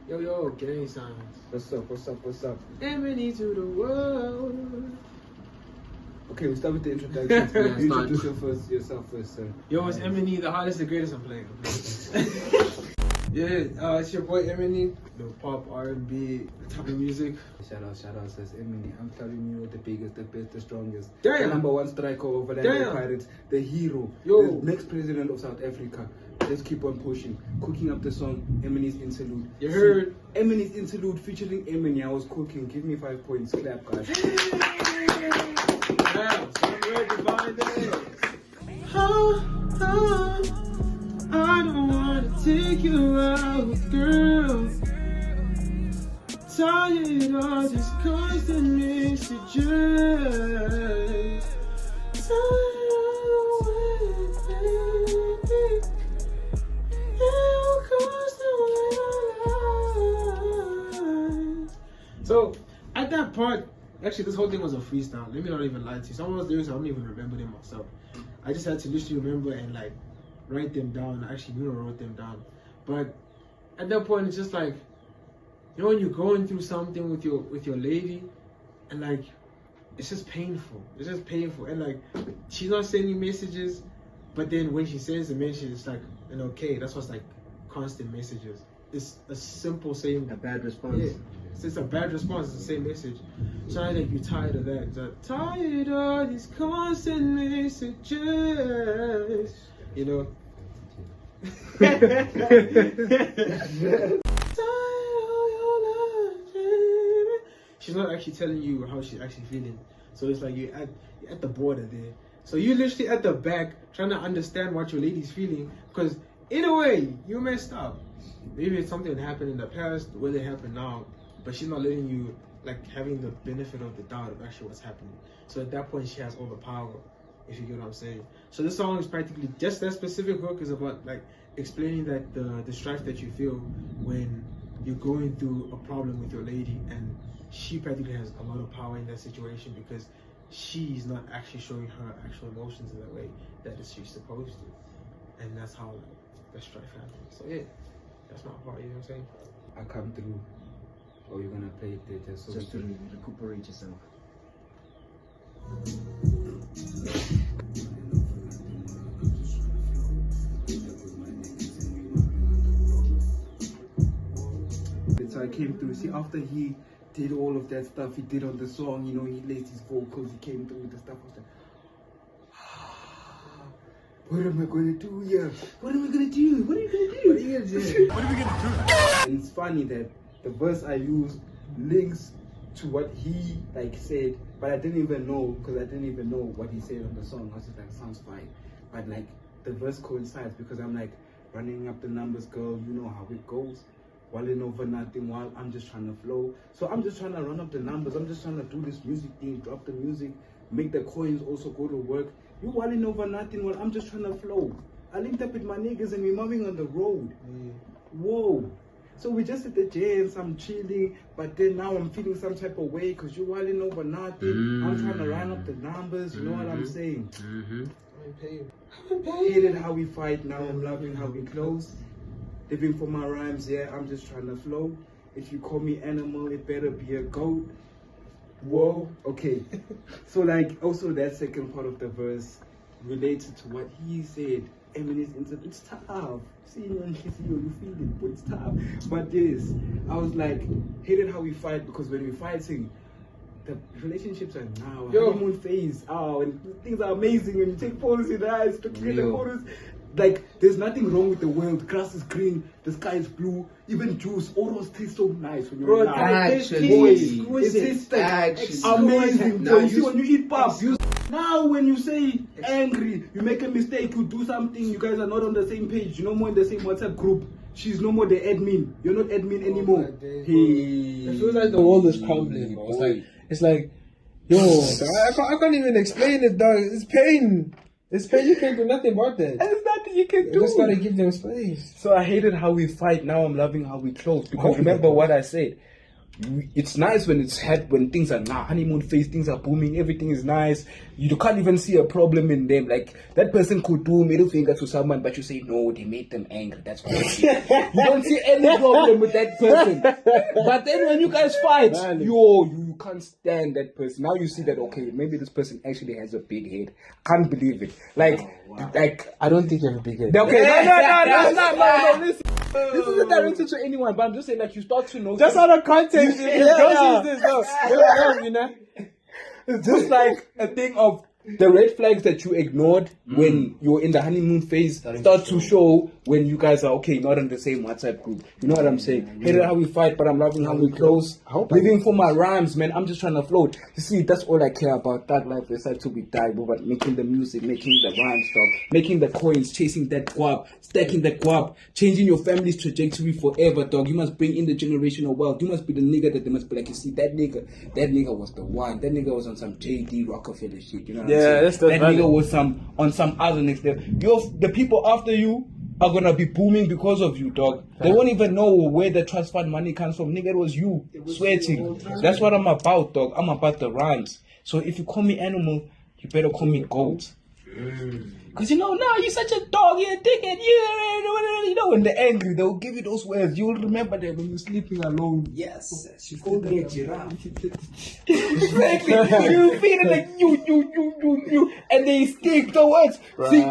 Yo, gang signs. What's up? Emenii'S to the world. Okay, we start with the introductions. You introduce yourself first, sir. Yo, it's Emenii'S, the hottest, the greatest I'm playing. Yeah, it's your boy Emenii'S, the pop, R&B type of music. Shout out, says Emenii'S. I'm telling you, the biggest, the best, the strongest. Damn. The number one striker over the Pirates, the hero, Yo. the next president of South Africa. Let's keep on pushing. Cooking up the song Emenii'S Interlude. You heard? Emenii'S Interlude featuring Emeni. I was cooking. Give me 5 points. Clap, guys. Now, so I'm ready to buy this. I don't wanna take you out, girl. Tired of these constant messages. So at that part, actually this whole thing was a freestyle. Let me not even lie to you. Some of those lyrics I don't even remember them myself. I just had to literally remember and like write them down. I actually wrote them down. But at that point it's just like, you know, when you're going through something with your lady and like it's just painful. It's just painful. And like she's not sending messages, but then when she sends a message it's like an okay. That's what's like constant messages. It's a simple saying. A bad response. Yeah. It's a bad response, it's the same message. So I think you're tired of that. Tired of these constant messages. You know? She's not actually telling you how she's actually feeling. So it's like you're at the border there. So you're literally at the back trying to understand what your lady's feeling. Because in a way, you messed up. Maybe it's something that happened in the past, whether it happened now. But she's not letting you, like, having the benefit of the doubt of actually what's happening. So at that point, she has all the power, if you get what I'm saying. So this song is practically, just that specific hook is about, like, explaining that the strife that you feel when you're going through a problem with your lady, and she practically has a lot of power in that situation because she's not actually showing her actual emotions in the way that she's supposed to. And that's how, like, the strife happens. So yeah, that's my part, you know what I'm saying? I come through. Or you're gonna play it there just to recuperate yourself. So I came through. See, after he did all of that stuff he did on the song, you know, he laced his vocals, he came through with the stuff. I was like, what am I gonna do here? What am I gonna do? What are you gonna do? What are you gonna do? What are we gonna do? And it's funny that the verse I used links to what he like said, but I didn't even know because I didn't even know what he said on the song. I was just like, sounds fine, but like the verse coincides because I'm like running up the numbers, girl. You know how it goes. Walling over nothing while I'm just trying to flow. So I'm just trying to run up the numbers. I'm just trying to do this music thing, drop the music, make the coins also go to work. You walling over nothing while I'm just trying to flow. I linked up with my niggas and we're moving on the road. Whoa. So we just at the jams, I'm chilling, but then now I'm feeling some type of way because you're walling over nothing. I'm trying to run up the numbers, you know what I'm saying? Hated how we fight, now I'm loving how we close. Living for my rhymes, yeah, I'm just trying to flow. If you call me animal, it better be a goat. Whoa, okay. So like, also that second part of the verse related to what he said. Emenii'S Interlude, it's tough. Seeing you and kissing you, you feel it, but it's tough. But this, I was like, hated how we fight because when we're fighting, the relationships are now honeymoon phase. Oh, and things are amazing when you take photos in the eyes, to get the photos. Like, there's nothing wrong with the world. Grass is green, the sky is blue, even juice, all those taste so nice when you're actually, it tastes like amazing. Now you see when you eat pap, now when you say angry, you make a mistake, you do something, you guys are not on the same page, you're no more in the same WhatsApp group. She's no more the admin. You're not admin anymore. It feels like the world is crumbling, bro. It's like, yo, I can't even explain it, dog. It's pain. It's pain. You can't do nothing about that. There's nothing you can do. You just gotta give them space. So I hated how we fight. Now I'm loving how we close. Because remember what I said. it's nice when when things are now honeymoon phase, things are booming, everything is nice. You can't even see a problem in them. Like that person could do middle finger to someone, but you say no, they made them angry. That's what you see. You don't see any problem with that person. But then when you guys fight, you can't stand that person. Now you see that okay, maybe this person actually has a big head. Can't believe it. Like I don't think you have a big head. Okay, no, listen. This isn't directed to anyone, but I'm just saying, like, you start to know. Just out of context, don't use this, no. You know? It's just like a thing of the red flags that you ignored when you're in the honeymoon phase start to show when you guys are okay, not in the same WhatsApp group. You know what I'm saying? Hated how we fight, but I'm loving how we close. Living for my rhymes, man. I'm just trying to float. You see, that's all I care about. That life aside to be died, but making the music, making the rhyme stuff, making the coins, chasing that guap, stacking that guap, changing your family's trajectory forever, dog. You must bring in the generational wealth. You must be the nigga that they must be like, you see, that nigga was the one. That nigga was on some JD Rockefeller shit. You know what I'm saying? That's that nigga was on some other next level. The people after you are gonna be booming because of you, dog. They won't even know where the trust fund money comes from. Nigga, it was you sweating. That's what I'm about, dog. I'm about the rhymes. So if you call me animal, you better call me goat. Cause you know, now you're such a dog, you're a dickhead, you know, when they're angry, they'll give you those words. You'll remember them when you're sleeping alone. Yes, she called me a giraffe. Exactly. You feel it like you, and they stick the words. See,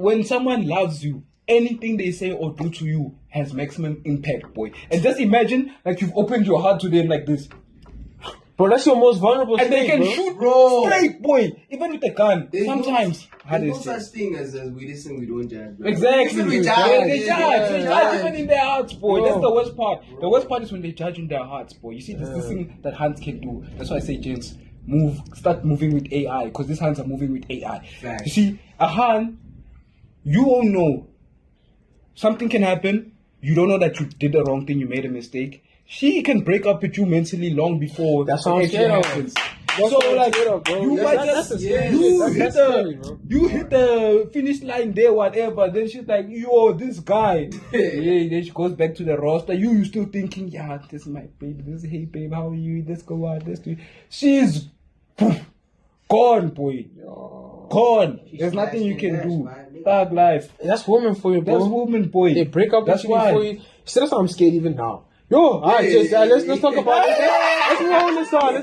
when someone loves you, anything they say or do to you has maximum impact, boy. And just imagine, like you've opened your heart to them like this. Bro, that's your most vulnerable and state, they can shoot straight, boy. Even with a gun. Sometimes. There's no such thing as we listen, we don't judge. Bro. Exactly. We judge. They judge even in their hearts, boy. That's the worst part. The worst part is when they judge in their hearts, boy. You see, there's this thing that hands can do. That's why I say, gents, start moving with AI. Because these hands are moving with AI. Fact. You see, a hand, you won't know. Something can happen. You don't know that you did the wrong thing, you made a mistake. She can break up with you mentally long before that happens. So like you might just you hit the finish line there, whatever. Then she's like, yo, this guy. Yeah, then she goes back to the roster. You still thinking, yeah, this is my baby. This hey babe, how are you? Let's go out. Let's do it. She's gone, boy. Gone. There's nothing you can do. Thug life. That's woman for you, bro. That's woman, boy. They break up that's with you before you. See, that's why I'm scared even now. Yo, let's talk about it. Let's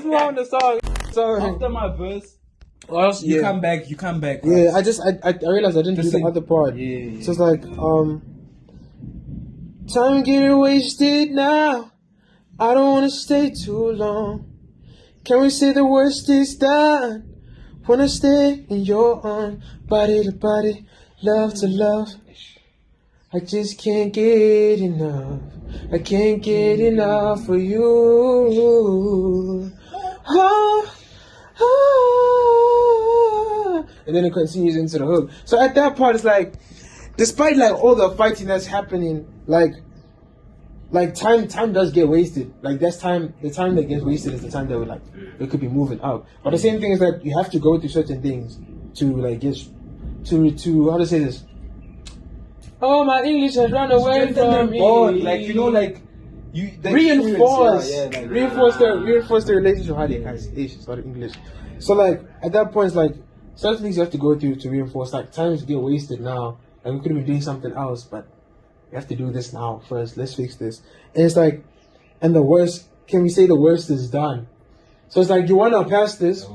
move on the song. So after my verse, you come back. Yeah, I realized I didn't do the other part. Yeah. So it's like, time getting wasted now. I don't wanna stay too long. Can we say the worst is done? Wanna stay in your arms, body to body, love to love. I just can't get enough. I can't get enough of you. And then it continues into the hook. So at that part, it's like, despite like all the fighting that's happening, like time does get wasted. Like that's time. The time that gets wasted is the time that we could be moving out. But the same thing is that you have to go through certain things to like get to how to say this. Oh, my English has run away from me. Like you know, like you reinforce the relationship. How they guys sorry English. So like at that point, it's like certain things you have to go through to reinforce. Like times get wasted now, and we could have been doing something else, but we have to do this now first. Let's fix this. And it's like, and the worst. Can we say the worst is done? So it's like you wanna pass this.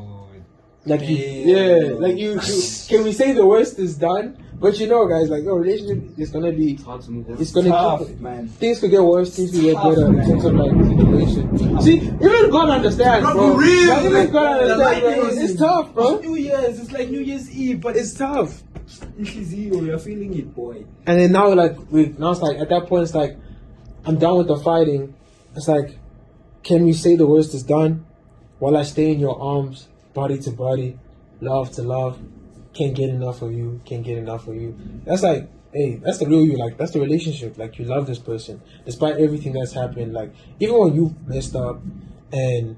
Like can we say the worst is done? But you know, guys, like your relationship is gonna be, it's gonna tough, keep, man. Things could get worse, things could get better in terms of like situation. See, even God understands, bro. For real, like, even God understands, bro. It's tough, bro. New Year's, it's like New Year's Eve, but it's tough. You're feeling it, boy. And then now, now it's like at that point, it's like I'm done with the fighting. It's like, can we say the worst is done while I stay in your arms, body to body, love to love? Can't get enough of you, can't get enough of you. That's like, hey, that's the real you. Like, that's the relationship. Like, you love this person despite everything that's happened. Like, even when you messed up and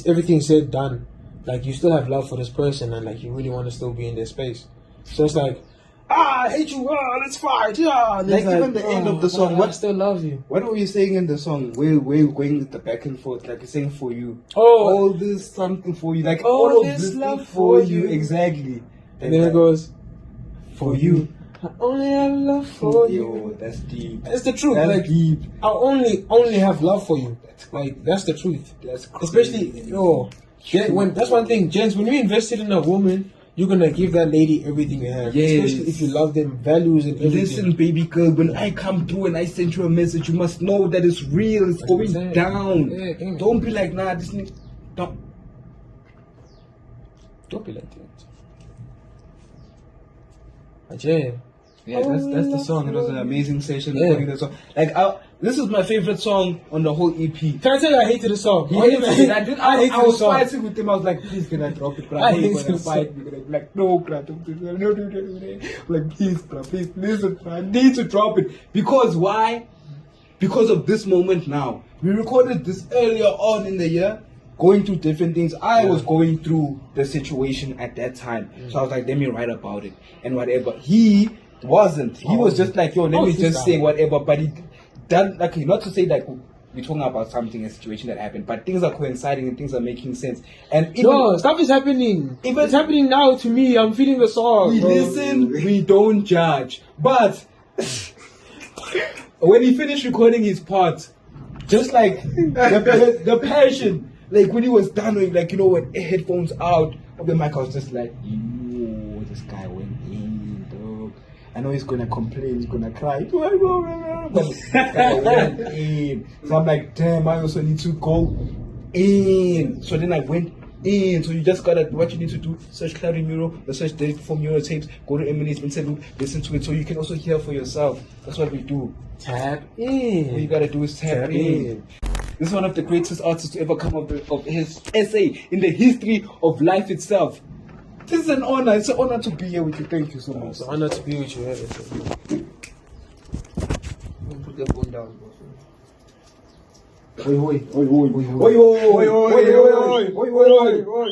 everything's said, done, like, you still have love for this person and, like, you really want to still be in their space. So it's like, I hate you, let's fight, yeah. And Like it's even the end of the song, I what still love you. What were you saying in the song? Where we're going with the back and forth, like you're saying for you. Oh. All this something for you, like All all of this this love thing for for you, you. exactly. And then it goes, for you. I only have love for you. Yo, that's deep. It's the truth. That's like deep. I only have love for you. Like that's the truth. That's crazy. Especially when that's one thing, gents. When you invested in a woman, you're gonna give that lady everything you have. Yes. Especially if you love them, values and everything. Listen, baby girl, when I come through and I send you a message, you must know that it's real. It's going down. Yeah. Don't be like, nah, this nigga. Don't be like that. Yeah. Yeah, that's the song. It was an amazing session Yeah. recording the song. Like, this is my favorite song on the whole EP. Can I tell you, I hated the song. He hated it. I hated was the song. fighting with him. I was like, please, can I drop it? Bro? I I know you're hated gonna the fight me. Like, no, bro, don't do that. No, do that. Like, please, bro, please, listen, bro. I need to drop it. Because why? Because of this moment now. We recorded this earlier on in the year, going through different things. I was going through the situation at that time. So I was like, let me write about it and whatever. He wasn't. He was just like, yo, let me just say whatever. But he done, like, not to say that we're talking about something, a situation that happened, but things are coinciding and things are making sense. And even, No, stuff is happening. It's happening now to me. I'm feeling the song. We listen, we don't judge. But when he finished recording his part, just like the passion, like when he was done with, like, you know, when headphones out of the mic, I was just like, yo, this guy went in, dog. I know he's gonna complain, he's gonna cry, but this guy went in. So I'm like, damn, I also need to go in. So then I went in. So you just gotta, what you need to do, search Clary Muro, search Derek for Muro tapes, go to Emenii'S Interlude, listen to it so you can also hear for yourself. That's what we do. Tap in. What you gotta do is tap in. This is one of the greatest artists to ever come of his essay in the history of life itself. This is an honor. It's an honor to be here with you. Thank you so much. It's an honor to be with you. Put the phone down, bro. Oi, oi, oi, oi, oi, oi, oi, oi, oi, oi, oi, oi, oi.